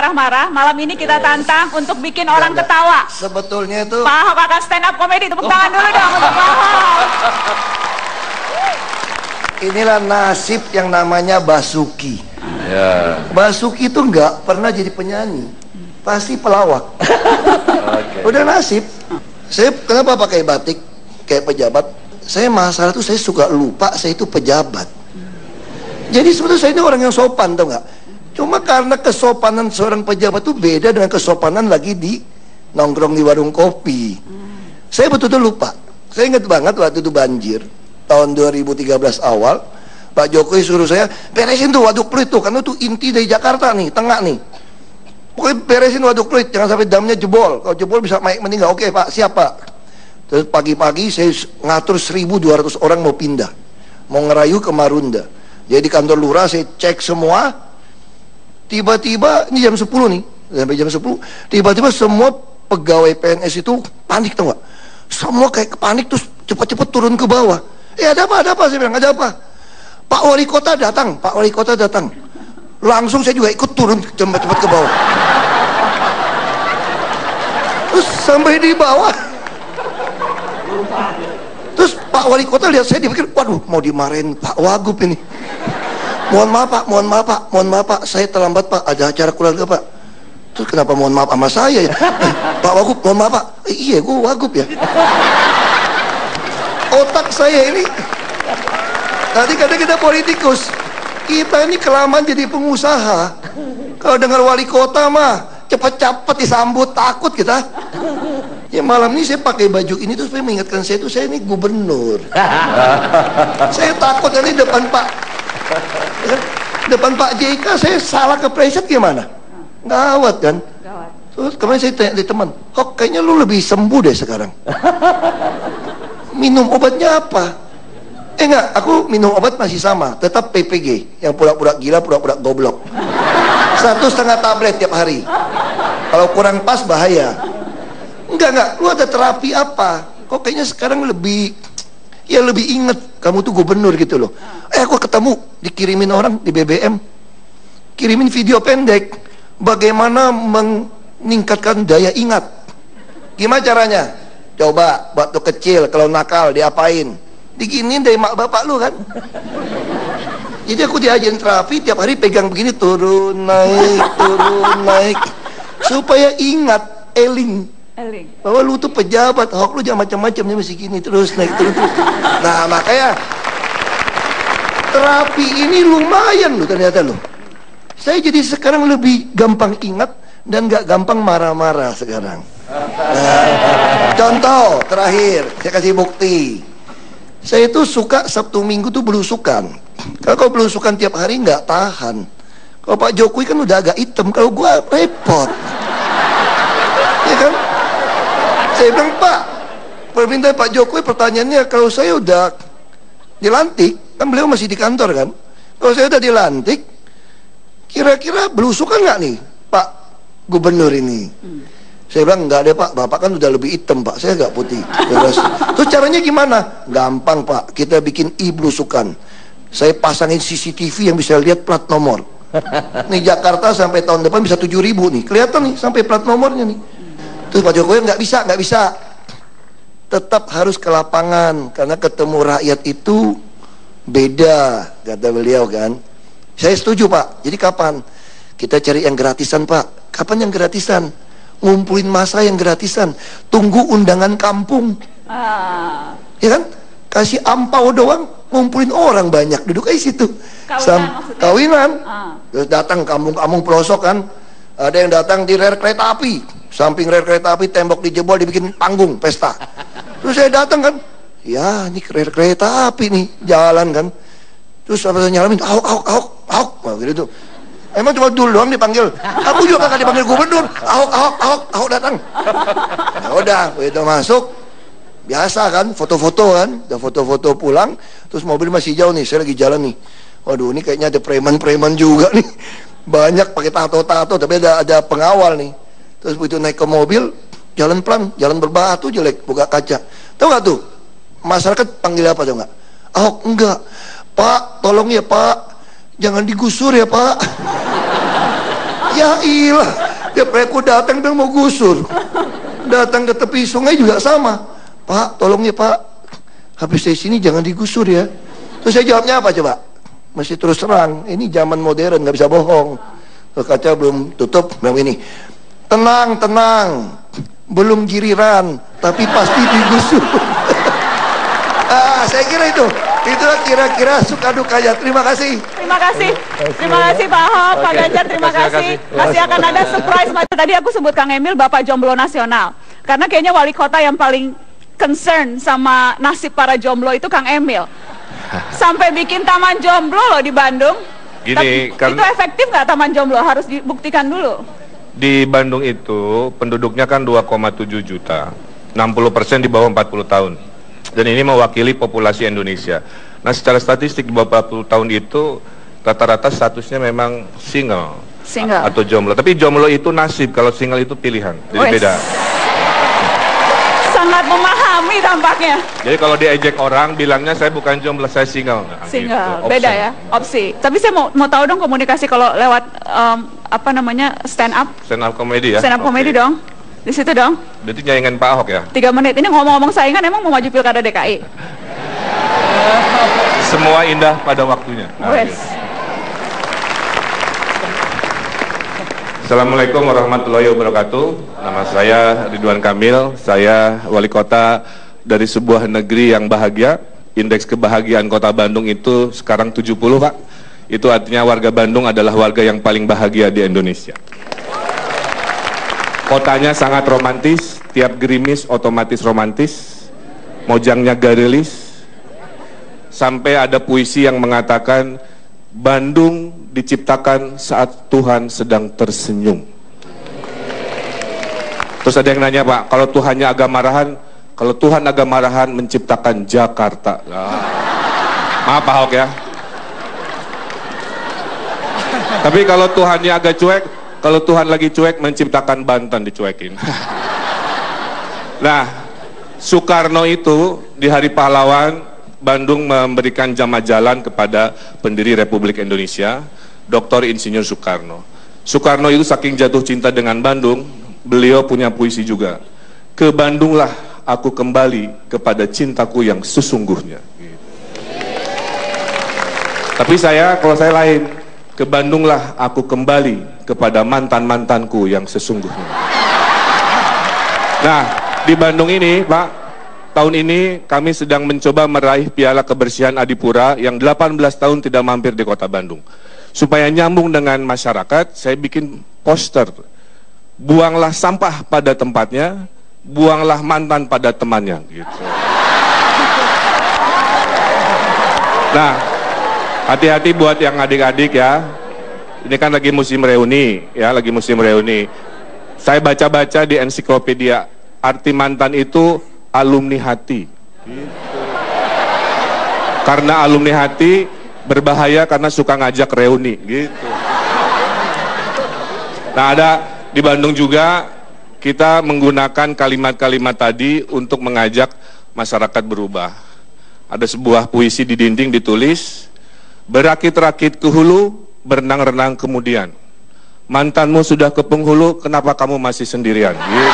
marah-marah, malam ini kita tantang untuk bikin orang ketawa. Sebetulnya itu Pak Ahok akan stand up comedy, tepuk tangan dulu dong untuk Pak Ahok. inilah nasib yang namanya Basuki. Ya. Basuki itu nggak pernah jadi penyanyi, pasti pelawak. Okay. Udah nasib. Saya kenapa pakai batik kayak pejabat? Saya masalah tuh saya suka lupa saya itu pejabat. Jadi sebetulnya saya ini orang yang sopan, tau nggak? Cuma karena kesopanan seorang pejabat itu beda dengan kesopanan lagi di nongkrong di warung kopi. Saya betul-betul lupa. Saya ingat banget waktu itu banjir tahun 2013 awal, Pak Jokowi suruh saya beresin tuh waduk Pluit tuh, karena tuh inti dari Jakarta nih, tengah nih. Pokoknya beresin waduk Pluit, jangan sampai damnya jebol. Kalau jebol bisa meninggal. Oke Pak, siap Pak. Terus pagi-pagi saya ngatur 1.200 orang mau pindah, mau ngerayu ke Marunda. Jadi di kantor lurah saya cek semua. Tiba-tiba, ini jam 10 nih, sampai jam 10, tiba-tiba semua pegawai PNS itu panik, tau gak? Semua kayak panik, terus cepat-cepat turun ke bawah. Ada apa, saya bilang, ada apa? Pak Wali Kota datang, Pak Wali Kota datang. Langsung saya juga ikut turun cepat-cepat ke bawah. Terus sampai di bawah, terus Pak Wali Kota lihat saya, dia pikir, waduh, mau dimarahin Pak Wagub ini. Mohon maaf Pak, saya terlambat Pak, ada acara keluarga Pak. Terus kenapa mohon maaf sama saya ya? Pak Wagub, mohon maaf Pak. Iya, gue Wagub ya. Otak saya ini, tadi kata kita politikus, kita ini kelamaan jadi pengusaha. Kalau dengar wali kota mah, cepet-cepet disambut, takut kita. Ya malam ini saya pakai baju ini terus saya mengingatkan saya ini gubernur. Saya takut nanti depan Pak JK saya salah kepleset gimana? Gawat kan? Gawat. Terus kemarin saya tanya di teman, kok kayaknya lu lebih sembuh deh sekarang. Minum obatnya apa? Enggak, aku minum obat masih sama, tetap PPG, yang pura-pura gila, pura-pura goblok. 1,5 tablet tiap hari. Kalau kurang pas bahaya. Enggak, lu ada terapi apa? Kok kayaknya sekarang lebih inget kamu tuh gubernur gitu loh. Aku ketemu dikirimin orang di BBM, kirimin video pendek bagaimana meningkatkan daya ingat. Gimana caranya? Coba waktu kecil kalau nakal diapain? Diginiin dari mak bapak lu kan. Jadi aku diajarin terapi, tiap hari pegang begini, turun naik supaya ingat, eling bahwa lu tuh pejabat. Hok, lu jangan macam-macam, dia masih gini terus naik terus. Nah makanya terapi ini lumayan loh ternyata loh. Saya jadi sekarang lebih gampang ingat dan gak gampang marah-marah sekarang. Nah, contoh terakhir saya kasih bukti. Saya itu suka Sabtu Minggu tuh belusukan. Kalau belusukan tiap hari nggak tahan. Kalau Pak Jokowi kan udah agak hitam, kalau gua repot. Ya kan? Saya bilang, Pak, permintaan Pak Jokowi pertanyaannya, kalau saya udah dilantik, kan beliau masih di kantor kan, kalau saya udah dilantik, kira-kira belusukan nggak nih Pak Gubernur ini? Saya bilang, nggak deh Pak, Bapak kan udah lebih hitam Pak, saya nggak putih. Terus caranya gimana? Gampang Pak, kita bikin belusukan. Saya pasangin CCTV yang bisa lihat plat nomor. Nih Jakarta sampai tahun depan bisa 7.000 nih, kelihatan nih sampai plat nomornya nih. Terus Pak Jokowi nggak bisa, tetap harus ke lapangan karena ketemu rakyat itu beda, kata beliau kan. Saya setuju Pak. Jadi kapan kita cari yang gratisan Pak? Kapan yang gratisan? Ngumpulin massa yang gratisan, tunggu undangan kampung. Ya kan? Kasih ampau doang, ngumpulin orang banyak duduk aja situ. Kawinan. Terus datang kampung-kampung pelosok kan. Ada yang datang di rel kereta api, samping rel kereta api tembok dijebol, dibikin panggung pesta. Terus saya datang kan, ya ini rel kereta api nih jalan kan. Terus apa saya nyalamin, Ahok, gitu. Emang cuma dulu doang dipanggil. Aku juga kagak dipanggil gubernur. Ahok datang. Ya udah, begitu masuk, biasa kan, foto-foto kan, udah foto-foto pulang. Terus mobil masih jauh nih, saya lagi jalan nih. Waduh, ini kayaknya ada preman-preman juga nih. Banyak pakai tato-tato, tapi ada pengawal nih. Terus begitu naik ke mobil, jalan pelan, jalan berbatu jelek, buka kaca. Tahu nggak tuh? Masyarakat panggil apa tahu nggak? Ahok, enggak. Pak, tolong ya Pak, jangan digusur ya Pak. Ya ilah, tiap aku datang bilang mau gusur. Datang ke tepi sungai juga sama. Pak, tolong ya Pak, habis dari sini jangan digusur ya. Terus saya jawabnya apa coba? Masih terus terang, ini zaman modern, nggak bisa bohong. Kaca belum tutup, bilang ini, tenang, belum giliran, tapi pasti digusur. Saya kira itulah kira-kira suka dukanya. Terima kasih. Terima kasih Pak Ahok, Pak Ganjar, terima kasih. Masih akan ada surprise. Tadi aku sebut Kang Emil Bapak Jomblo Nasional, karena kayaknya wali kota yang paling concern sama nasib para jomblo itu Kang Emil. Sampai bikin taman jomblo loh di Bandung. Gini, itu efektif nggak taman jomblo? Harus dibuktikan dulu. Di Bandung itu penduduknya kan 2,7 juta, 60% di bawah 40 tahun. Dan ini mewakili populasi Indonesia. Nah, secara statistik di bawah 40 tahun itu rata-rata statusnya memang single atau jomblo. Tapi jomblo itu nasib, kalau single itu pilihan. Jadi beda. Sangat memahami tampaknya. Jadi kalau diejek orang bilangnya saya bukan jomblo, saya single. Nah, single, gitu. beda ya, opsi. Tapi saya mau tahu dong komunikasi kalau lewat stand up komedi ya. Stand up komedi dong. Di situ dong. Berarti nyaingan Pak Ahok ya? 3 menit. Ini ngomong-ngomong saingan, emang mau maju pilkada DKI? Semua indah pada waktunya. Assalamualaikum warahmatullahi wabarakatuh. Nama saya Ridwan Kamil. Saya wali kota dari sebuah negeri yang bahagia. Indeks kebahagiaan kota Bandung itu sekarang 70, Pak. Itu artinya warga Bandung adalah warga yang paling bahagia di Indonesia. Kotanya sangat romantis, tiap gerimis otomatis romantis, mojangnya garilis, sampai ada puisi yang mengatakan Bandung diciptakan saat Tuhan sedang tersenyum. Terus ada yang nanya, Pak, kalau Tuhannya agak marahan, kalau Tuhan agak marahan menciptakan Jakarta. Maaf Pak Ahok ya. Tapi kalau Tuhannya agak cuek, kalau Tuhan lagi cuek menciptakan Banten dicuekin. Nah, Soekarno itu di Hari Pahlawan Bandung memberikan jama jalan kepada pendiri Republik Indonesia, Dr. Insinyur Soekarno. Soekarno itu saking jatuh cinta dengan Bandung, beliau punya puisi juga. Ke Bandunglah aku kembali kepada cintaku yang sesungguhnya. Tapi kalau saya lain, ke Bandunglah aku kembali kepada mantan-mantanku yang sesungguhnya. Nah, di Bandung ini, Pak, tahun ini kami sedang mencoba meraih Piala Kebersihan Adipura yang 18 tahun tidak mampir di kota Bandung. Supaya nyambung dengan masyarakat, saya bikin poster. Buanglah sampah pada tempatnya, buanglah mantan pada temannya, gitu. Nah, hati-hati buat yang adik-adik ya. Ini kan lagi musim reuni, ya, lagi musim reuni. Saya baca-baca di ensiklopedia, arti mantan itu alumni hati. Gitu. Karena alumni hati berbahaya karena suka ngajak reuni, gitu. Nah, ada di Bandung juga kita menggunakan kalimat-kalimat tadi untuk mengajak masyarakat berubah. Ada sebuah puisi di dinding ditulis, berakit-rakit ke hulu, berenang-renang kemudian. Mantanmu sudah ke penghulu, kenapa kamu masih sendirian? Gitu.